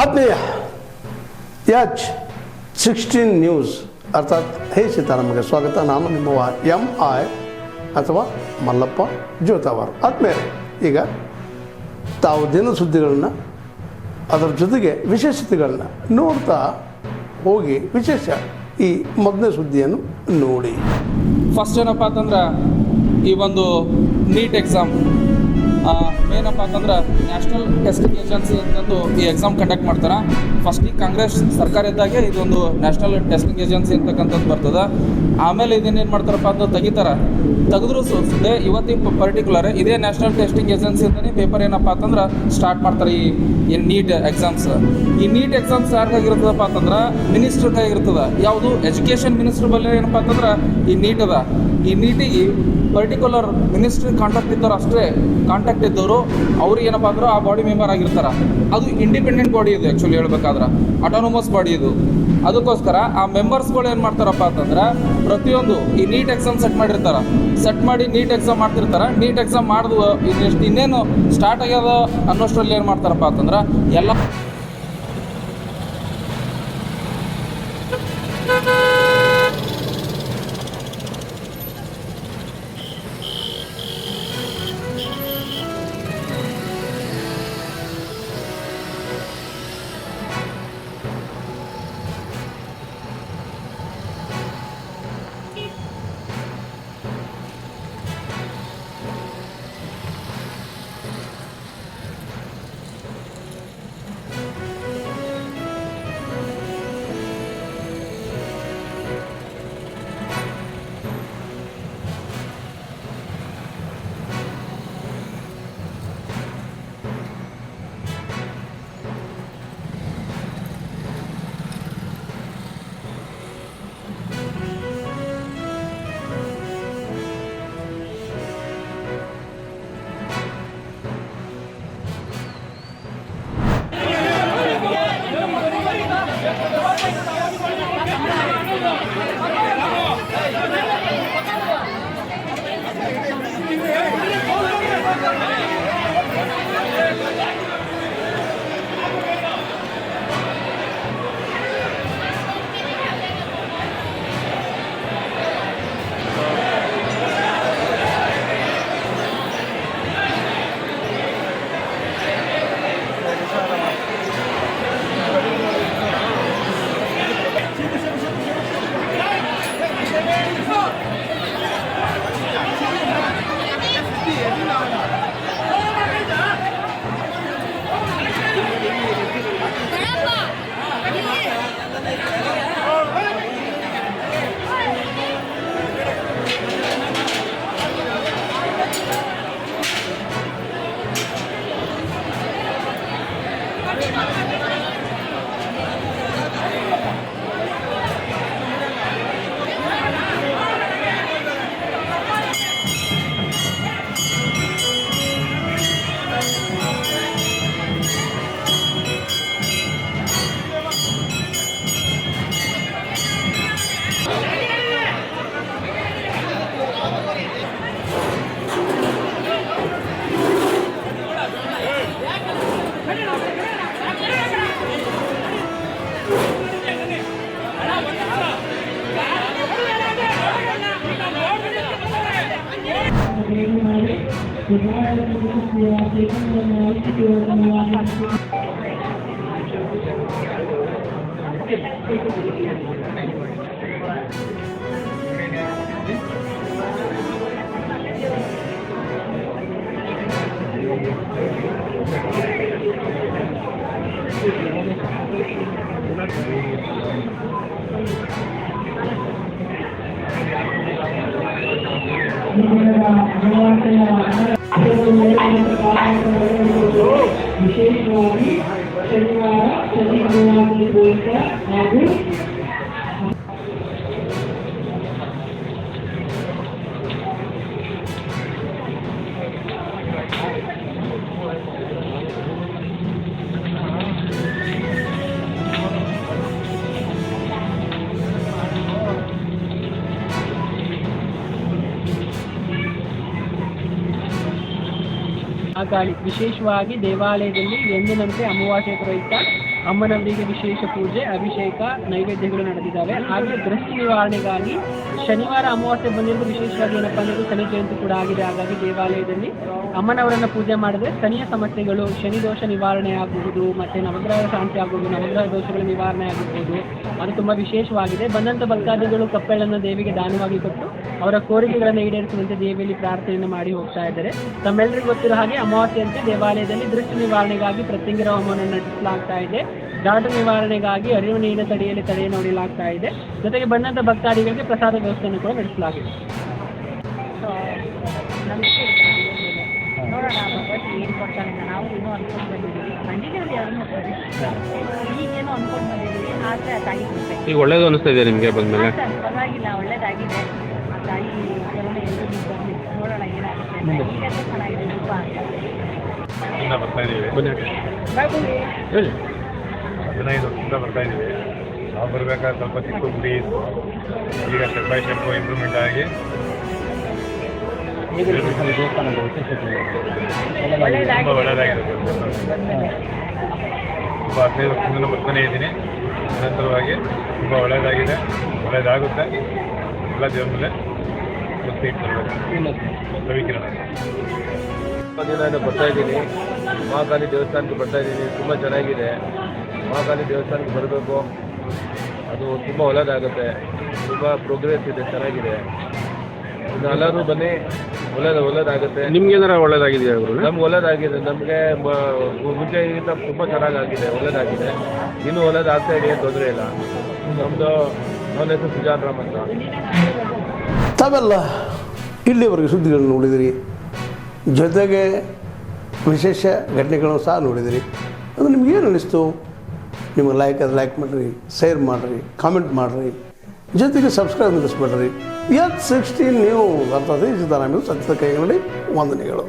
ಆತ್ಮೀಯ H16 news ಅರ್ಥಾತ್ ಹೇ ಸೀತಾರಾಮಗೆ ಸ್ವಾಗತ. ನಾನು ನಿಮ್ಮ MI ಅಥವಾ ಮಲ್ಲಪ್ಪ ಜೋತಾವಾರ್. ಆದ್ಮೇಲೆ ಈಗ ತಾವು ದಿನ ಸುದ್ದಿಗಳನ್ನ ಅದರ ಜೊತೆಗೆ ವಿಶೇಷತೆಗಳನ್ನ ನೋಡ್ತಾ ಹೋಗಿ ವಿಶೇಷ ಈ ಮೊದಲನೇ ಸುದ್ದಿಯನ್ನು ನೋಡಿ. ಫಸ್ಟ್ ಏನಪ್ಪ ಅಂತಂದ್ರೆ ಈ ಒಂದು ನೀಟ್ ಎಕ್ಸಾಮ್ ಏನಪ್ಪ ಅಂತಂದ್ರೆ ನ್ಯಾಷನಲ್ ಟೆಸ್ಟಿಂಗ್ ಏಜೆನ್ಸಿ ಅಂತಂದು ಈ ಎಕ್ಸಾಮ್ ಕಂಡಕ್ಟ್ ಮಾಡ್ತಾರೆ. ಫಸ್ಟಿಗೆ ಕಾಂಗ್ರೆಸ್ ಸರ್ಕಾರ ಇದ್ದಾಗೆ ಇದೊಂದು ನ್ಯಾಷನಲ್ ಟೆಸ್ಟಿಂಗ್ ಏಜೆನ್ಸಿ ಅಂತಕ್ಕಂಥದ್ದು ಬರ್ತದೆ. ಆಮೇಲೆ ಇದನ್ನೇನು ಮಾಡ್ತಾರಪ್ಪ ಅಂತ ತೆಗೆದ್ರು ಸುದ್ದೆ ಇವತ್ತಿನ ಪರ್ಟಿಕ್ಯುಲರ್ ಇದೇ ನ್ಯಾಷನಲ್ ಟೆಸ್ಟಿಂಗ್ ಏಜೆನ್ಸಿ ಅಂತಲೇ ಪೇಪರ್ ಏನಪ್ಪ ಅಂತಂದ್ರೆ ಸ್ಟಾರ್ಟ್ ಮಾಡ್ತಾರೆ. ಈ ನೀಟ್ ಎಕ್ಸಾಮ್ಸ್ ಯಾರಿಗಾಗಿರ್ತದಪ್ಪ ಅಂತಂದ್ರೆ ಮಿನಿಸ್ಟ್ರ್ ಕೈಗಿರ್ತದೆ. ಯಾವುದು ಎಜುಕೇಷನ್ ಮಿನಿಸ್ಟ್ರ್ ಬಲ್ಲಿ ಏನಪ್ಪ ಅಂತಂದ್ರೆ ಈ ನೀಟ್ ಅದ. ಈ ನೀಟಿಗೆ ಪರ್ಟಿಕ್ಯುಲರ್ ಮಿನಿಸ್ಟ್ರಿ ಕಾಂಟ್ಯಾಕ್ಟ್ ಇದ್ದವ್ರು ಅಷ್ಟೇ ಕಾಂಟ್ಯಾಕ್ಟ್ ಇದ್ದವರು ಅವ್ರಿಗೆ ಏನಪ್ಪ ಅಂದ್ರೆ ಆ ಬಾಡಿ ಮೆಂಬರ್ ಆಗಿರ್ತಾರೆ. ಅದು ಇಂಡಿಪೆಂಡೆಂಟ್ ಬಾಡಿ ಇದು, ಆ್ಯಕ್ಚುಲಿ ಹೇಳ್ಬೇಕಾದ್ರೆ ಅಟಾನಮಸ್ ಬಾಡಿ ಇದು. ಅದಕ್ಕೋಸ್ಕರ ಆ ಮೆಂಬರ್ಸ್ಗಳು ಏನು ಮಾಡ್ತಾರಪ್ಪ ಅಂತಂದ್ರೆ ಪ್ರತಿಯೊಂದು ಈ ನೀಟ್ ಎಕ್ಸಾಮ್ ಸೆಟ್ ಮಾಡಿ ನೀಟ್ ಎಕ್ಸಾಮ್ ಮಾಡ್ತಿರ್ತಾರೆ. ನೀಟ್ ಎಕ್ಸಾಮ್ ಮಾಡಿದ್ವು ಇನ್ನೇನು ಸ್ಟಾರ್ಟ್ ಆಗ್ಯದ ಅನ್ನೋಷ್ಟರಲ್ಲಿ ಏನು ಮಾಡ್ತಾರಪ್ಪ ಅಂತಂದ್ರೆ ಎಲ್ಲ ವಿಶೇಷವಾಗಿ ಶನಿವಾರ ಹಾಗೂ ಗಾಳಿ ವಿಶೇಷವಾಗಿ ದೇವಾಲಯದಲ್ಲಿ ಎಂದಿನಂತೆ ಅಮಾವಾಸ್ಯೆ ಪ್ರಯುಕ್ತ ಅಮ್ಮನವರಿಗೆ ವಿಶೇಷ ಪೂಜೆ, ಅಭಿಷೇಕ, ನೈವೇದ್ಯಗಳು ನಡೆದಿದ್ದಾವೆ. ಹಾಗೆ ದೃಷ್ಟಿ ನಿವಾರಣೆಗಾಗಿ ಶನಿವಾರ ಅಮಾವಾಸ್ಯೆ ಬಂದಿದ್ದು ವಿಶೇಷವಾಗಿ ಏನಪ್ಪ ಅಂದರೆ ಶನಿ ಜಯಂತಿ ಕೂಡ ಆಗಿದೆ. ಹಾಗಾಗಿ ದೇವಾಲಯದಲ್ಲಿ ಅಮ್ಮನವರನ್ನು ಪೂಜೆ ಮಾಡಿದ್ರೆ ಶನಿಯ ಸಮಸ್ಯೆಗಳು, ಶನಿ ದೋಷ ನಿವಾರಣೆ ಆಗಬಹುದು, ಮತ್ತು ನವಗ್ರಹ ಶಾಂತಿ ಆಗುವುದು, ನವಗ್ರಹ ದೋಷಗಳ ನಿವಾರಣೆ ಆಗಿರ್ಬೋದು. ಅದು ತುಂಬ ವಿಶೇಷವಾಗಿದೆ. ಬಂದಂಥ ಭಕ್ತಾದಿಗಳು ಕಪ್ಪೆಗಳನ್ನು ದೇವಿಗೆ ದಾನವಾಗಿ ಕೊಟ್ಟು ಅವರ ಕೋರಿಕೆಗಳನ್ನು ಈಡೇರಿಸುವಂತೆ ದೇವಿಯಲ್ಲಿ ಪ್ರಾರ್ಥನೆಯನ್ನು ಮಾಡಿ ಹೋಗ್ತಾ ಇದ್ದಾರೆ. ತಮ್ಮೆಲ್ಲರಿಗೂ ಗೊತ್ತಿರೋ ಹಾಗೆ ಅಮಾವಾಸ್ಯೆಯಂತೆ ದೇವಾಲಯದಲ್ಲಿ ದೃಷ್ಟಿ ನಿವಾರಣೆಗಾಗಿ ಪ್ರತ್ಯಂಗಿರ ಹೋಮವನ್ನು ನಡೆಸಲಾಗ್ತಾ ಇದೆ. ದಾಟು ನಿವಾರಣೆಗಾಗಿ ಹರಿವು ನೀರಿನ ತಡೆಯಲ್ಲಿ ತಡೆಯನ್ನು ಹೊಡೆಯಲಾಗ್ತಾ ಇದೆ. ಜೊತೆಗೆ ಬಂದಂಥ ಭಕ್ತಾದಿಗಳಿಗೆ ಪ್ರಸಾದ ವ್ಯವಸ್ಥೆಯನ್ನು ಕೂಡ ನಡೆಸಲಾಗಿದೆ. ನೋಡೋಣ ಭಗವತಿ ಏನು ಕೊಡ್ತಾನೆ. ನಾವು ಇನ್ನೂ ಅನ್ಕೊಂಡು ಬಂದಿದ್ದೀವಿ, ಮಂಡಿನಲ್ಲಿ ಯಾರನ್ನೂ ಈಗೇನೋ ಅನ್ಕೊಂಡು ಬಂದಿದ್ದೀವಿ. ಆದರೆ ಆ ತಾಯಿ ಕೃಪೆ ಈಗ ಒಳ್ಳೇದು ಅನಿಸ್ತಾ ಇದೆ ನಿಮಗೆ ಬಂದಮೇಲೆ? ಸರ್ ಪರವಾಗಿಲ್ಲ, ಒಳ್ಳೇದಾಗಿದೆ. ಆ ತಾಯಿ ಕರುಣೆ ಎಲ್ಲರಿಗೂ ಬರಲಿ. ನೋಡೋಣ ಏನಾಗುತ್ತೆ. ಈಗಂತೂ ಚೆನ್ನಾಗಿದೆ. ತುಂಬ ಇಂದ ಬರ್ತಾ ಇದ್ದೀವಿ. ಹೇಳಿ. 15 ವರ್ಷದಿಂದ ಬರ್ತಾ ಇದ್ದೀವಿ. ನಾವು ಬರಬೇಕಾದ್ರೆ ಸ್ವಲ್ಪ ಚಿಕ್ಕ ಗುಡಿ ಇತ್ತು. ಈಗ ಸ್ಟೆಪ್ ಬೈ ಸ್ಟೆಪ್ ಇಂಪ್ರೂವ್ಮೆಂಟ್ ಆಗಿ ತುಂಬ ಒಳ್ಳೆಯದಾಗಿದೆ. ತುಂಬ 15 ವರ್ಷದಿಂದ ಬರ್ತಾನೆ ಇದ್ದೀನಿ. ನಂತರವಾಗಿ ತುಂಬ ಒಳ್ಳೆಯದಾಗಿದೆ, ಒಳ್ಳೆಯದಾಗುತ್ತೆ. ಎಲ್ಲ ದೇವ್ರ ಮೇಲೆ ಭಕ್ತಿ ಇಟ್ಕೊಳ್ಬೇಕು. ರವಿಕಿರಣ ನಾನು ಬರ್ತಾ ಇದ್ದೀನಿ. ಮಹಾಕಾಲಿ ದೇವಸ್ಥಾನಕ್ಕೆ ಬರ್ತಾ ಇದ್ದೀನಿ. ತುಂಬ ಚೆನ್ನಾಗಿದೆ. ಮಹಾಕಾಲಿ ದೇವಸ್ಥಾನಕ್ಕೆ ಬರಬೇಕು. ಅದು ತುಂಬ ಒಳ್ಳೆಯದಾಗುತ್ತೆ. ತುಂಬ ಪ್ರೋಗ್ರೆಸ್ ಇದೆ, ಚೆನ್ನಾಗಿದೆ. ಇನ್ನು ಎಲ್ಲರೂ ಬನ್ನಿ, ಒಳ್ಳೆಯದಾಗುತ್ತೆ. ನಿಮ್ಗೆ ಏನಾರ ಒಳ್ಳೇದಾಗಿದೆಯಾ ಗುರು? ನಮ್ಗೆ ಒಳ್ಳೆಯದಾಗಿದೆ. ನಮಗೆ ಮುಂಚೆಗಿಂತ ತುಂಬ ಚೆನ್ನಾಗಾಗಿದೆ, ಒಳ್ಳೆಯದಾಗಿದೆ. ಇನ್ನೂ ಒಳ್ಳೆಯದಾಗ್ತಾ ಇದೆ, ಏನು ತೊಂದರೆ ಇಲ್ಲ. ನಮ್ಮದು ನನ್ನ ಹೆಸರು ಸುಜಾನ್ ರಾಮ್ ಅಂತ. ತಾವೆಲ್ಲ ಇಲ್ಲಿವರೆಗೆ ಸುದ್ದಿಗಳನ್ನು ನೋಡಿದಿರಿ, ಜೊತೆಗೆ ವಿಶೇಷ ಘಟನೆಗಳನ್ನು ಸಹ ನೋಡಿದಿರಿ. ಅದು ನಿಮ್ಗೇನು ಅನ್ನಿಸ್ತು? ನಿಮಗೆ ಲೈಕ್ ಅದು ಲೈಕ್ ಮಾಡಿರಿ, ಶೇರ್ ಮಾಡಿರಿ, ಕಾಮೆಂಟ್ ಮಾಡಿರಿ, ಜೊತೆಗೆ ಸಬ್ಸ್ಕ್ರೈಬ್ ಮಾಡಿಸ್ಬಿಡ್ರಿ. H16 ನ್ಯೂಸ್ ಅರ್ಥಾತ್ ಈ ಸಿದ್ದರಾಮಯ್ಯ ಸತ್ಯದ ಕೈಗನ್ನಡಿ ವಂದನೆಗಳು.